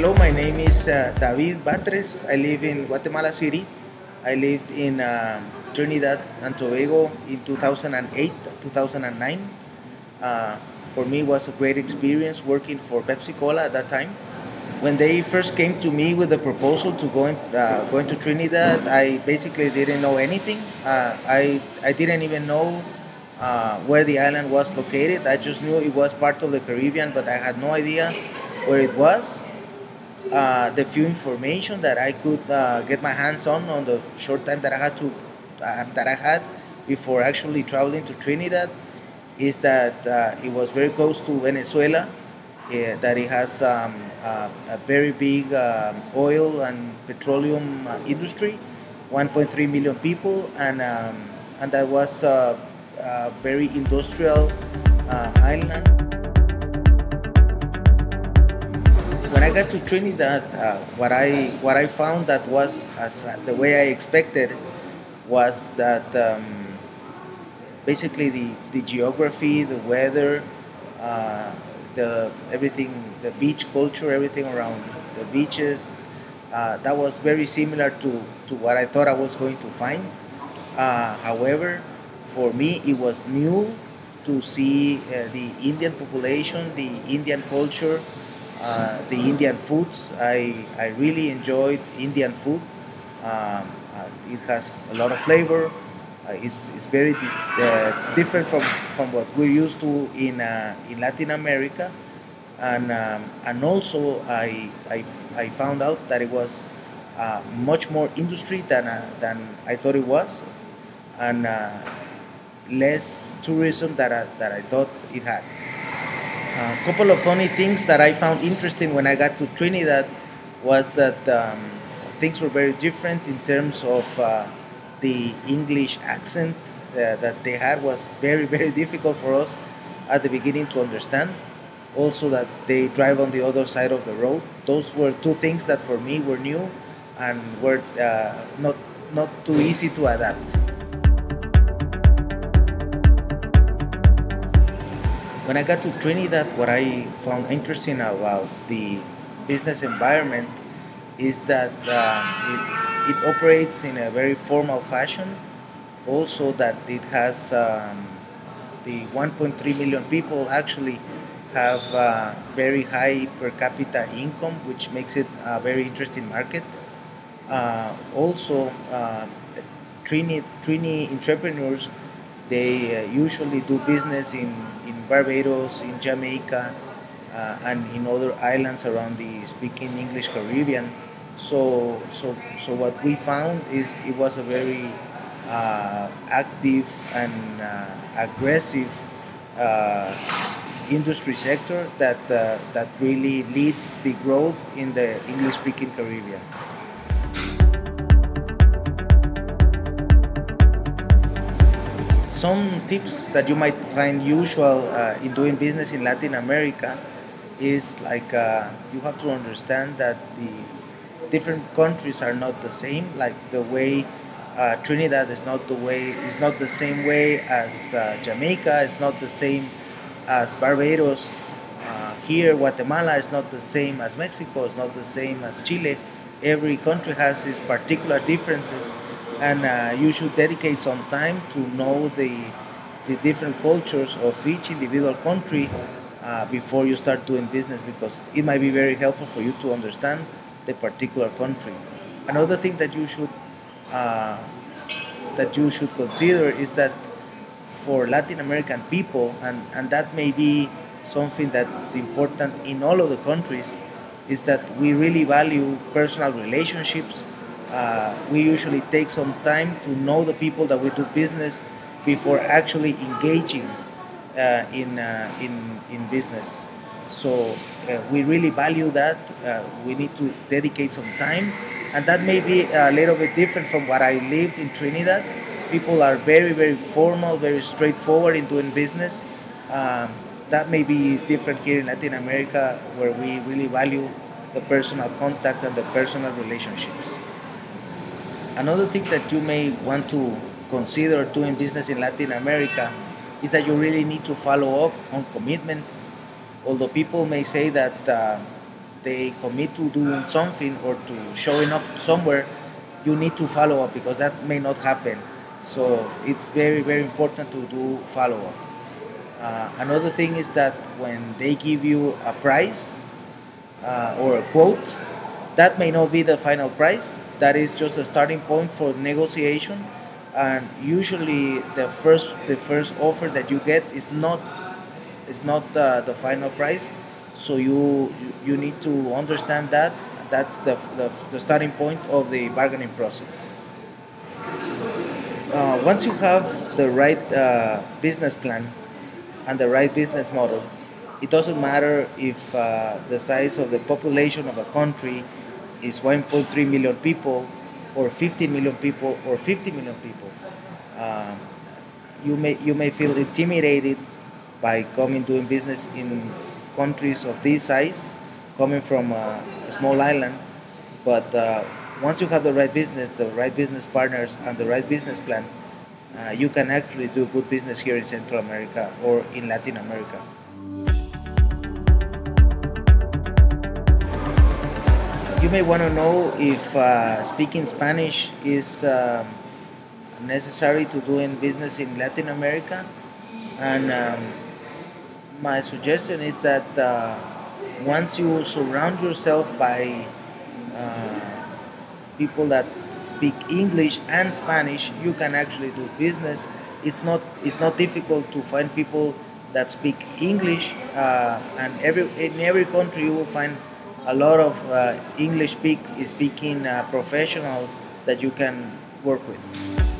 Hello, my name is David Batres. I live in Guatemala City. I lived in Trinidad and Tobago in 2008, 2009. For me, it was a great experience working for Pepsi Cola at that time. When they first came to me with the proposal to going to Trinidad, I basically didn't know anything. I didn't even know where the island was located. I just knew it was part of the Caribbean, but I had no idea where it was. The few information that I could get my hands on the short time that I had before actually traveling to Trinidad is that it was very close to Venezuela, that it has a very big oil and petroleum industry, 1.3 million people, and that was a very industrial island. When I got to Trinidad, what I found that was the way I expected was that basically the geography, the weather, everything, the beach culture, everything around the beaches, that was very similar to what I thought I was going to find. However, for me, it was new to see the Indian population, the Indian culture. The Indian foods. I really enjoyed Indian food. It has a lot of flavor. It's very different from what we're used to in Latin America, and also I found out that it was much more industry than I thought it was, and less tourism that I thought it had. A couple of funny things that I found interesting when I got to Trinidad was that things were very different in terms of the English accent that they had was very difficult for us at the beginning to understand. Also that they drive on the other side of the road. Those were two things that for me were new and were not too easy to adapt. When I got to Trinidad, what I found interesting about the business environment is that it operates in a very formal fashion. Also, that it has the 1.3 million people actually have very high per capita income, which makes it a very interesting market. Also, Trini entrepreneurs, they usually do business in Barbados, in Jamaica, and in other islands around the speaking English Caribbean. So what we found is it was a very active and aggressive industry sector that really leads the growth in the English speaking Caribbean. Some tips that you might find usual in doing business in Latin America is like you have to understand that the different countries are not the same. Like the way Trinidad is not the same way as Jamaica. It's not the same as Barbados. Here, Guatemala is not the same as Mexico. It's not the same as Chile. Every country has its particular differences, and you should dedicate some time to know the different cultures of each individual country before you start doing business, because it might be very helpful for you to understand the particular country. Another thing that you should consider is that for Latin American people, and that may be something that's important in all of the countries, is that we really value personal relationships. We usually take some time to know the people that we do business before actually engaging in business. So we really value that. We need to dedicate some time, and that may be a little bit different from what I lived in Trinidad. People are very formal, very straightforward in doing business. That may be different here in Latin America, where we really value the personal contact and the personal relationships. Another thing that you may want to consider doing business in Latin America is that you really need to follow up on commitments. Although people may say that they commit to doing something or to showing up somewhere, you need to follow up because that may not happen. So it's very, very important to do follow up. Another thing is that when they give you a price or a quote, that may not be the final price. That is just a starting point for negotiation. And usually, the first offer that you get is not the final price. So you need to understand that that's the starting point of the bargaining process. Once you have the right business plan and the right business model, it doesn't matter if the size of the population of a country is 1.3 million people, or 15 million people, or 50 million people. Um, you may feel intimidated by coming doing business in countries of this size, coming from a small island. But once you have the right business partners, and the right business plan, you can actually do good business here in Central America or in Latin America. You may want to know if speaking Spanish is necessary to doing business in Latin America. And my suggestion is that once you surround yourself by uh, people that speak English and Spanish, you can actually do business. It's not difficult to find people that speak English, and in every country you will find a lot of English speaking professional that you can work with.